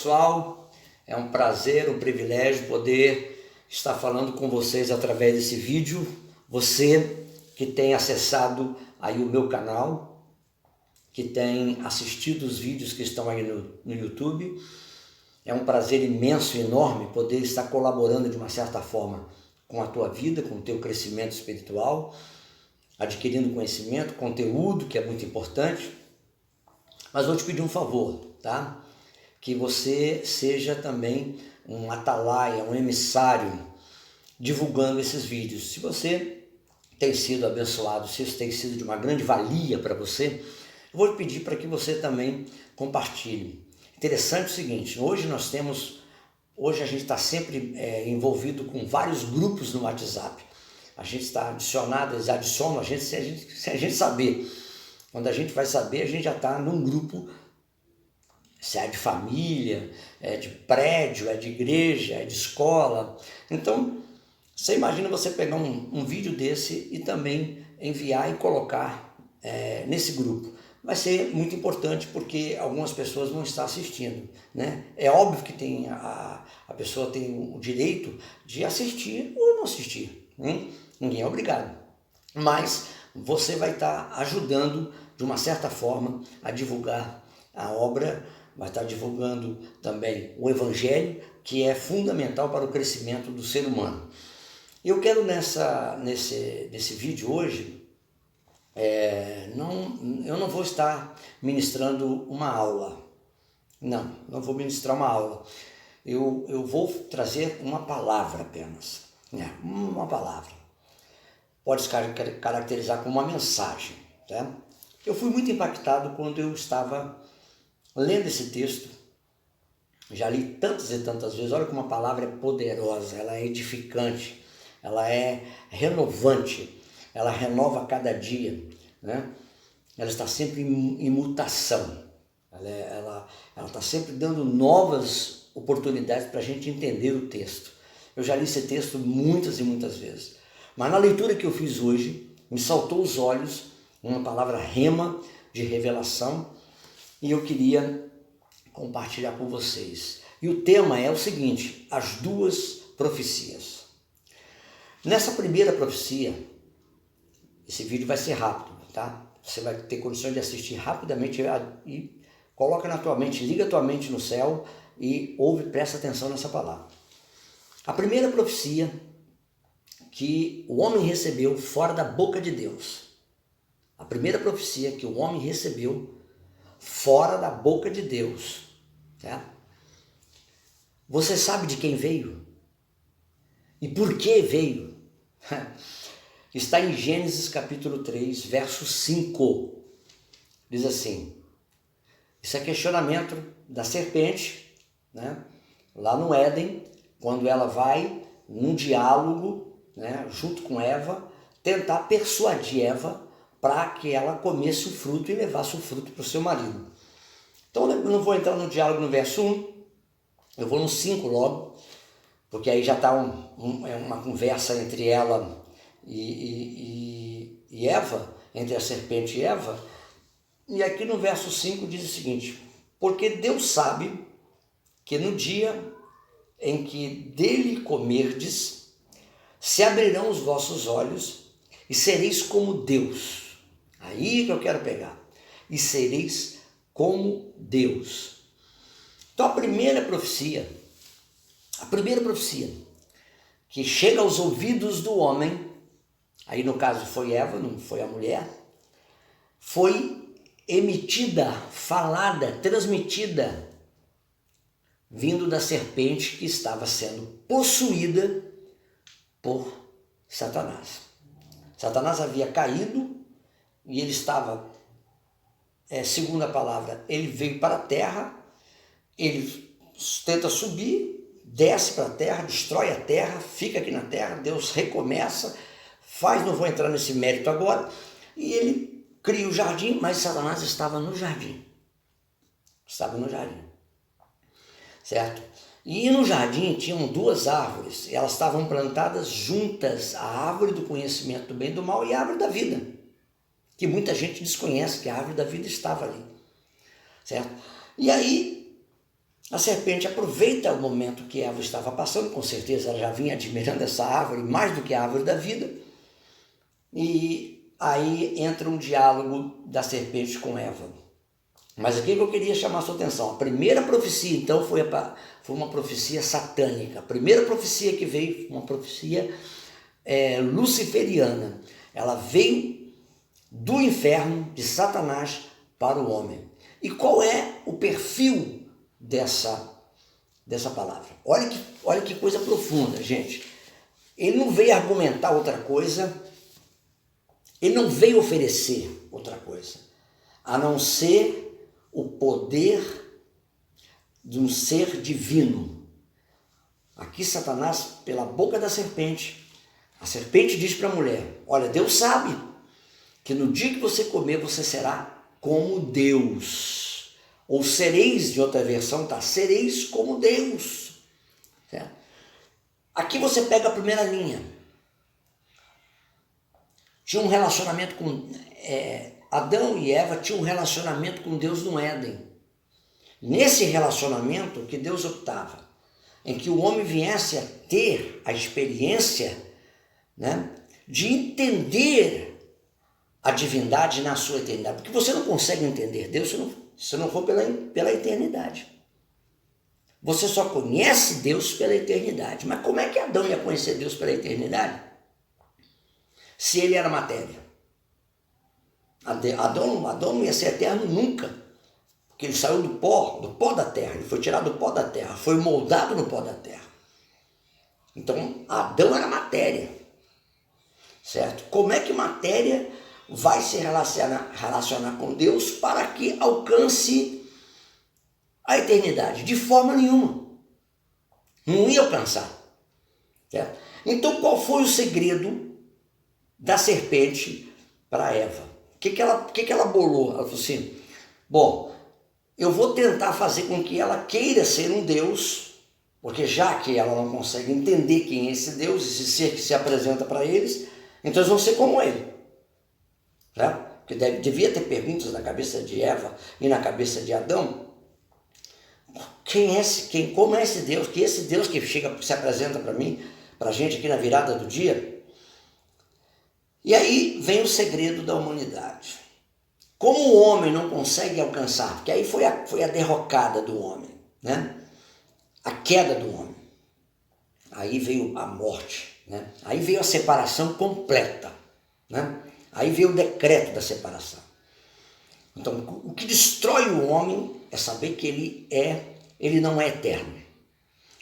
pessoal, é um prazer, um privilégio poder estar falando com vocês através desse vídeo. Você que tem acessado aí o meu canal, que tem assistido os vídeos que estão aí no YouTube, é um prazer imenso e enorme poder estar colaborando de uma certa forma com a tua vida, com o teu crescimento espiritual, adquirindo conhecimento, conteúdo, que é muito importante. Mas vou te pedir um favor, tá? Que você seja também um atalaia, um emissário, divulgando esses vídeos. Se você tem sido abençoado, se isso tem sido de uma grande valia para você, eu vou pedir para que você também compartilhe. Interessante o seguinte, hoje a gente está sempre envolvido com vários grupos no WhatsApp. A gente está adicionado, eles adicionam a gente sem a gente saber. Quando a gente vai saber, a gente já está num grupo, se é de família, é de prédio, é de igreja, é de escola. Então, você imagina você pegar um vídeo desse e também enviar e colocar nesse grupo. Vai ser muito importante porque algumas pessoas vão estar assistindo, né? É óbvio que a pessoa tem o direito de assistir ou não assistir, né? Ninguém é obrigado. Mas você vai estar ajudando, de uma certa forma, a divulgar a obra, vai estar divulgando também o Evangelho, que é fundamental para o crescimento do ser humano. Eu quero nesse vídeo hoje, eu não vou estar ministrando uma aula. Não vou ministrar uma aula. Eu vou trazer uma palavra apenas. Uma palavra. Pode se caracterizar como uma mensagem. Tá? Eu fui muito impactado quando eu estava lendo esse texto. Já li tantas e tantas vezes. Olha como a palavra é poderosa, ela é edificante, ela é renovante, ela renova a cada dia, né? Ela está sempre em mutação, ela está sempre dando novas oportunidades para a gente entender o texto. Eu já li esse texto muitas e muitas vezes, mas na leitura que eu fiz hoje, me saltou os olhos uma palavra rema de revelação e eu queria compartilhar com vocês. E o tema é o seguinte: as duas profecias. Nessa primeira profecia, esse vídeo vai ser rápido, tá? Você vai ter condições de assistir rapidamente e coloca na tua mente, liga a tua mente no céu e ouve, presta atenção nessa palavra. A primeira profecia que o homem recebeu fora da boca de Deus. A primeira profecia que o homem recebeu fora da boca de Deus. Tá? Você sabe de quem veio? E por que veio? Está em Gênesis capítulo 3, verso 5. Diz assim, isso é questionamento da serpente, né? Lá no Éden, quando ela vai num diálogo, né, junto com Eva, tentar persuadir Eva para que ela comesse o fruto e levasse o fruto para o seu marido. Então eu não vou entrar no diálogo no verso 1, eu vou no 5 logo, porque aí já está uma conversa entre ela e Eva, entre a serpente e Eva, e aqui no verso 5 diz o seguinte: porque Deus sabe que no dia em que dele comerdes, se abrirão os vossos olhos e sereis como Deus. Aí que eu quero pegar. E sereis como Deus. Então a primeira profecia que chega aos ouvidos do homem, aí no caso foi Eva, não foi a mulher, foi emitida, falada, transmitida, vindo da serpente que estava sendo possuída por Satanás. Satanás havia caído e ele estava, segundo a palavra, ele veio para a terra, ele tenta subir, desce para a terra, destrói a terra, fica aqui na terra, Deus recomeça, não vou entrar nesse mérito agora, e ele cria o jardim, mas Satanás estava no jardim. Certo? E no jardim tinham duas árvores, elas estavam plantadas juntas, a árvore do conhecimento do bem e do mal e a árvore da vida, que muita gente desconhece que a árvore da vida estava ali, certo? E aí A serpente aproveita o momento que Eva estava passando, com certeza ela já vinha admirando essa árvore, mais do que a árvore da vida, e aí entra um diálogo da serpente com Eva. Mas aqui que eu queria chamar a sua atenção, a primeira profecia então foi uma profecia satânica, a primeira profecia que veio, uma profecia luciferiana, ela veio do inferno, de Satanás, para o homem. E qual é o perfil dessa palavra? Olha que coisa profunda, gente. Ele não veio argumentar outra coisa, ele não veio oferecer outra coisa, a não ser o poder de um ser divino. Aqui Satanás, pela boca da serpente, a serpente diz para a mulher, olha, Deus sabe que no dia que você comer, você será como Deus. Ou sereis, de outra versão, tá? Sereis como Deus. Certo? Aqui você pega a primeira linha. Tinha um relacionamento com... Adão e Eva tinham um relacionamento com Deus no Éden. Nesse relacionamento que Deus optava, em que o homem viesse a ter a experiência, né, de entender a divindade na sua eternidade. Porque você não consegue entender Deus se não for pela eternidade. Você só conhece Deus pela eternidade. Mas como é que Adão ia conhecer Deus pela eternidade? Se ele era matéria. Adão não ia ser eterno nunca. Porque ele saiu do pó da terra. Ele foi tirado do pó da terra. Foi moldado no pó da terra. Então, Adão era matéria. Certo? Como é que matéria vai se relacionar com Deus para que alcance a eternidade? De forma nenhuma. Não ia alcançar. Certo? Então, qual foi o segredo da serpente para Eva? O que ela bolou? Ela falou assim, bom, eu vou tentar fazer com que ela queira ser um Deus, porque já que ela não consegue entender quem é esse Deus, esse ser que se apresenta para eles, então eles vão ser como ele. Né? Porque devia ter perguntas na cabeça de Eva e na cabeça de Adão. Como é esse Deus? Que esse Deus que se apresenta para mim, para a gente aqui na virada do dia? E aí vem o segredo da humanidade. Como o homem não consegue alcançar, porque aí foi a derrocada do homem, né? A queda do homem. Aí veio a morte, né? Aí veio a separação completa, né? Aí veio o decreto da separação. Então, o que destrói o homem é saber que ele não é eterno.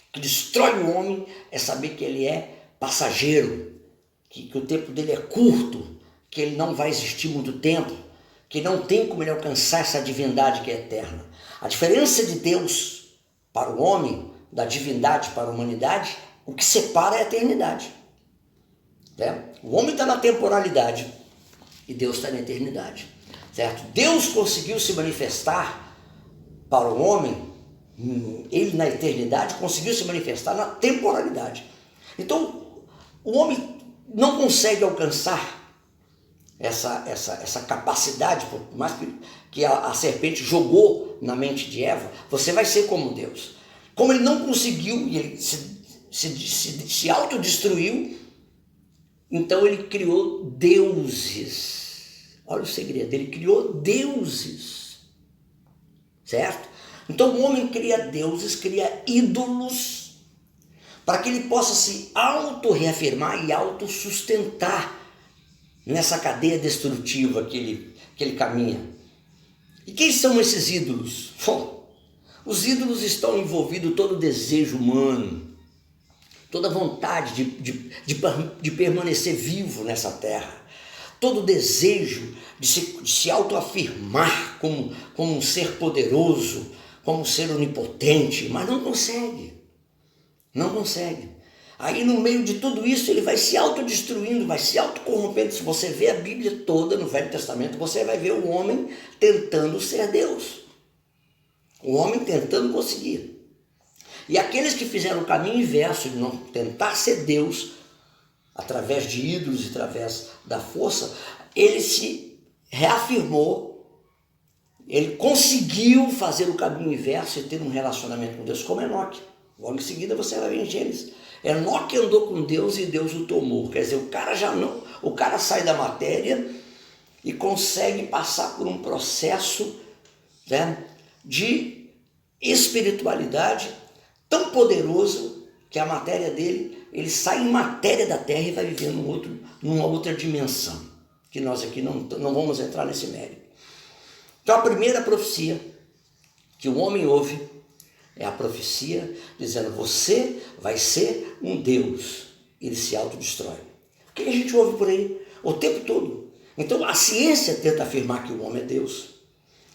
O que destrói o homem é saber que ele é passageiro, que o tempo dele é curto, que ele não vai existir muito tempo, que não tem como ele alcançar essa divindade que é eterna. A diferença de Deus para o homem, da divindade para a humanidade, o que separa é a eternidade. Né? O homem está na temporalidade e Deus está na eternidade. Certo? Deus conseguiu se manifestar para o homem, ele na eternidade conseguiu se manifestar na temporalidade. Então, o homem não consegue alcançar essa capacidade, por mais que a serpente jogou na mente de Eva, você vai ser como Deus. Como ele não conseguiu, e ele se autodestruiu, então ele criou deuses. Olha o segredo, ele criou deuses. Certo? Então o homem cria deuses, cria ídolos, para que ele possa se auto-reafirmar e auto-sustentar nessa cadeia destrutiva que ele caminha. E quem são esses ídolos? Bom, os ídolos estão envolvidos todo o desejo humano, toda a vontade de permanecer vivo nessa terra, todo o desejo de se autoafirmar como um ser poderoso, como um ser onipotente, mas não consegue. Não consegue. Aí no meio de tudo isso ele vai se autodestruindo, vai se autocorrompendo. Se você vê a Bíblia toda no Velho Testamento, você vai ver o homem tentando ser Deus. O homem tentando conseguir. E aqueles que fizeram o caminho inverso de não tentar ser Deus, através de ídolos, através da força, ele se reafirmou ele conseguiu fazer o caminho inverso e ter um relacionamento com Deus, como Enoque. Logo em seguida você vai ver em Gênesis. Enoque andou com Deus e Deus o tomou. Quer dizer, o cara sai da matéria e consegue passar por um processo, né, de espiritualidade tão poderoso que a matéria dele, ele sai em matéria da terra e vai viver numa outra dimensão, que nós aqui não vamos entrar nesse mérito. Então a primeira profecia que o homem ouve é a profecia dizendo: você vai ser um Deus. Ele se autodestrói. O que a gente ouve por aí o tempo todo? Então a ciência tenta afirmar que o homem é Deus,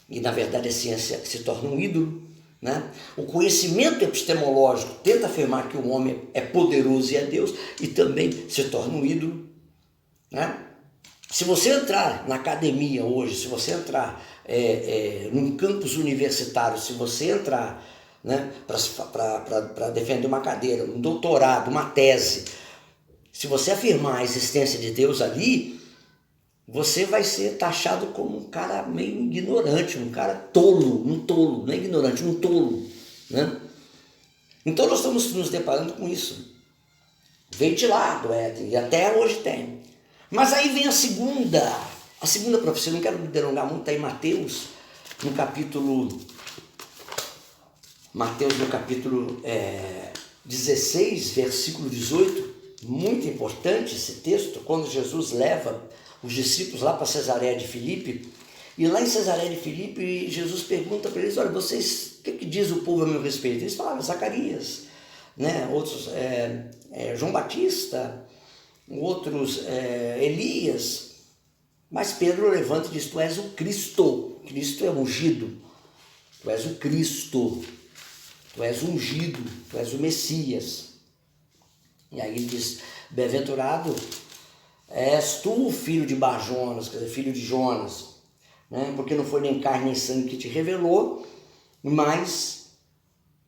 e na verdade a ciência se torna um ídolo, né? O conhecimento epistemológico tenta afirmar que o homem é poderoso e é Deus, e também se torna um ídolo, né? Se você entrar na academia hoje, se você entrar num campus universitário, se você entrar, né, para defender uma cadeira, um doutorado, uma tese, se você afirmar a existência de Deus ali, você vai ser taxado como um cara meio ignorante, um cara tolo, não é ignorante, um tolo, né? Então nós estamos nos deparando com isso. Veio de lá do Éden, e até hoje tem. Mas aí vem a segunda profecia. Não quero me delongar muito, está em Mateus no capítulo 16, versículo 18, muito importante esse texto, quando Jesus leva os discípulos lá para Cesareia de Filipe, e lá em Cesareia de Filipe, Jesus pergunta para eles: olha, vocês, o que diz o povo a meu respeito? Eles falaram: Zacarias, né? Outros, João Batista, outros, Elias. Mas Pedro levanta e diz: tu és o Cristo. Cristo é ungido. Tu és o Cristo. Tu és ungido. Tu és o Messias. E aí ele diz: bem-aventurado és tu, filho de Bar-Jonas, quer dizer, filho de Jonas, né? Porque não foi nem carne nem sangue que te revelou, mas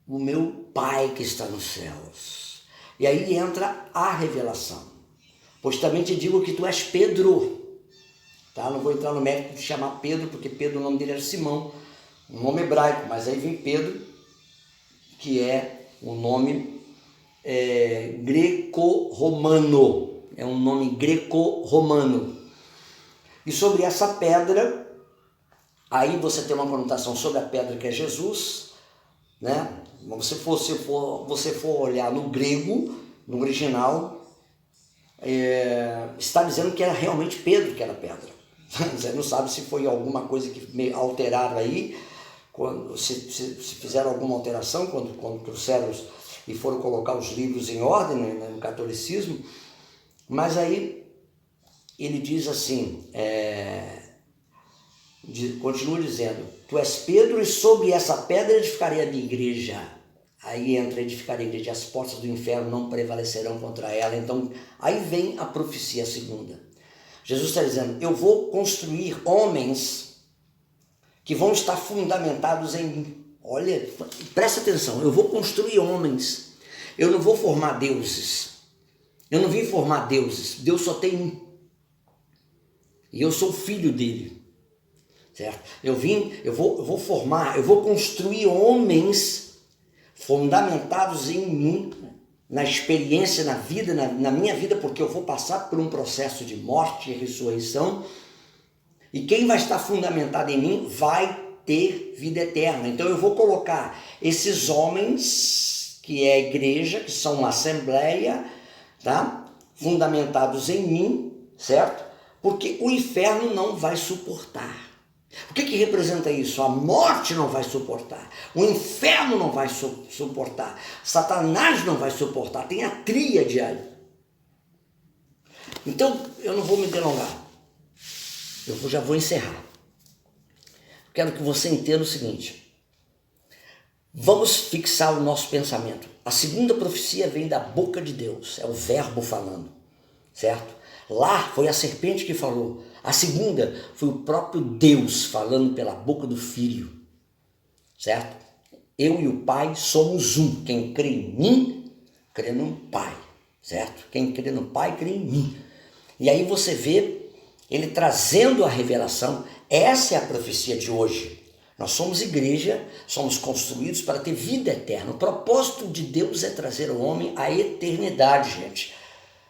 o meu Pai que está nos céus. E aí entra a revelação. Pois também te digo que tu és Pedro. Tá? Não vou entrar no mérito de chamar Pedro, porque Pedro, o nome dele era Simão, um nome hebraico, mas aí vem Pedro, que é um nome greco-romano. É um nome greco-romano. E sobre essa pedra, aí você tem uma conotação sobre a pedra que é Jesus, né? Se você for olhar no grego, no original, está dizendo que era realmente Pedro que era a pedra. Você não sabe se foi alguma coisa que alteraram aí, se fizeram alguma alteração quando trouxeram e foram colocar os livros em ordem, né, no catolicismo. Mas aí ele diz assim, continua dizendo: tu és Pedro, e sobre essa pedra edificarei a minha igreja. Aí entra: edificar a igreja, as portas do inferno não prevalecerão contra ela. Então aí vem a profecia segunda. Jesus está dizendo: eu vou construir homens que vão estar fundamentados em mim. Olha, presta atenção, eu vou construir homens, eu não vou formar deuses. Eu não vim formar deuses, Deus só tem um. E eu sou filho dele, certo? Eu vou construir homens fundamentados em mim, na experiência, na vida, na minha vida, porque eu vou passar por um processo de morte e ressurreição, e quem vai estar fundamentado em mim vai ter vida eterna. Então eu vou colocar esses homens, que é a igreja, que são uma assembleia, tá? Fundamentados em mim, certo? Porque o inferno não vai suportar. O que representa isso? A morte não vai suportar, o inferno não vai suportar, Satanás não vai suportar, tem a tríade aí. Então, eu não vou me delongar, eu já vou encerrar. Quero que você entenda o seguinte: vamos fixar o nosso pensamento. A segunda profecia vem da boca de Deus, é o verbo falando, certo? Lá foi a serpente que falou. A segunda foi o próprio Deus falando pela boca do Filho, certo? Eu e o Pai somos um. Quem crê em mim, crê no Pai, certo? Quem crê no Pai, crê em mim. E aí você vê ele trazendo a revelação. Essa é a profecia de hoje. Nós somos igreja, somos construídos para ter vida eterna. O propósito de Deus é trazer o homem à eternidade, gente.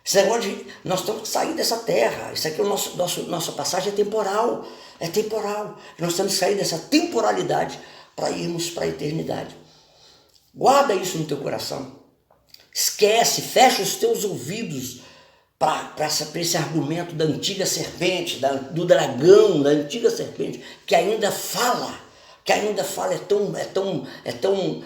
Isso é onde nós temos que sair dessa terra. Isso aqui, nossa passagem é temporal. É temporal. Nós temos que sair dessa temporalidade para irmos para a eternidade. Guarda isso no teu coração. Esquece, fecha os teus ouvidos para esse argumento da antiga serpente, do dragão, da antiga serpente, que ainda fala, é tão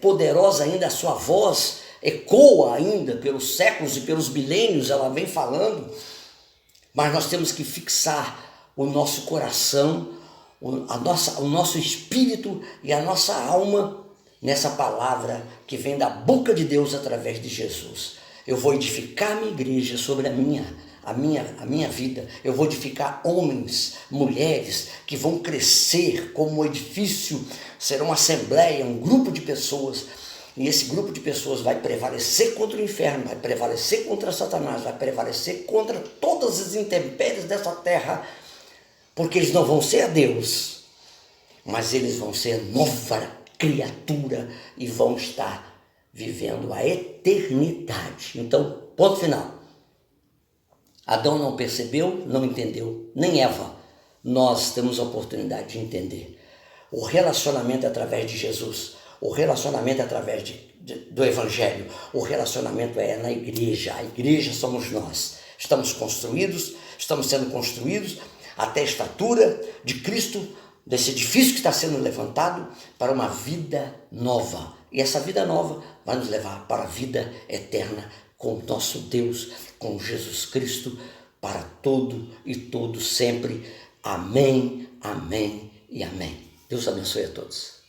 poderosa ainda a sua voz, ecoa ainda pelos séculos e pelos milênios, ela vem falando, mas nós temos que fixar o nosso coração, o nosso espírito e a nossa alma nessa palavra que vem da boca de Deus através de Jesus. Eu vou edificar a minha igreja sobre a minha vida. Eu vou edificar homens, mulheres que vão crescer como um edifício, será uma assembleia, um grupo de pessoas. E esse grupo de pessoas vai prevalecer contra o inferno, vai prevalecer contra Satanás, vai prevalecer contra todas as intempéries dessa terra, porque eles não vão ser a Deus, mas eles vão ser nova criatura e vão estar vivendo a eternidade. Então, ponto final. Adão não percebeu, não entendeu, nem Eva. Nós temos a oportunidade de entender. O relacionamento é através de Jesus, o relacionamento é através do Evangelho, o relacionamento é na igreja. A igreja somos nós. Estamos sendo construídos até a estatura de Cristo, desse edifício que está sendo levantado para uma vida nova. E essa vida nova vai nos levar para a vida eterna com o nosso Deus, com Jesus Cristo, para todo e todo sempre. Amém, amém e amém. Deus abençoe a todos.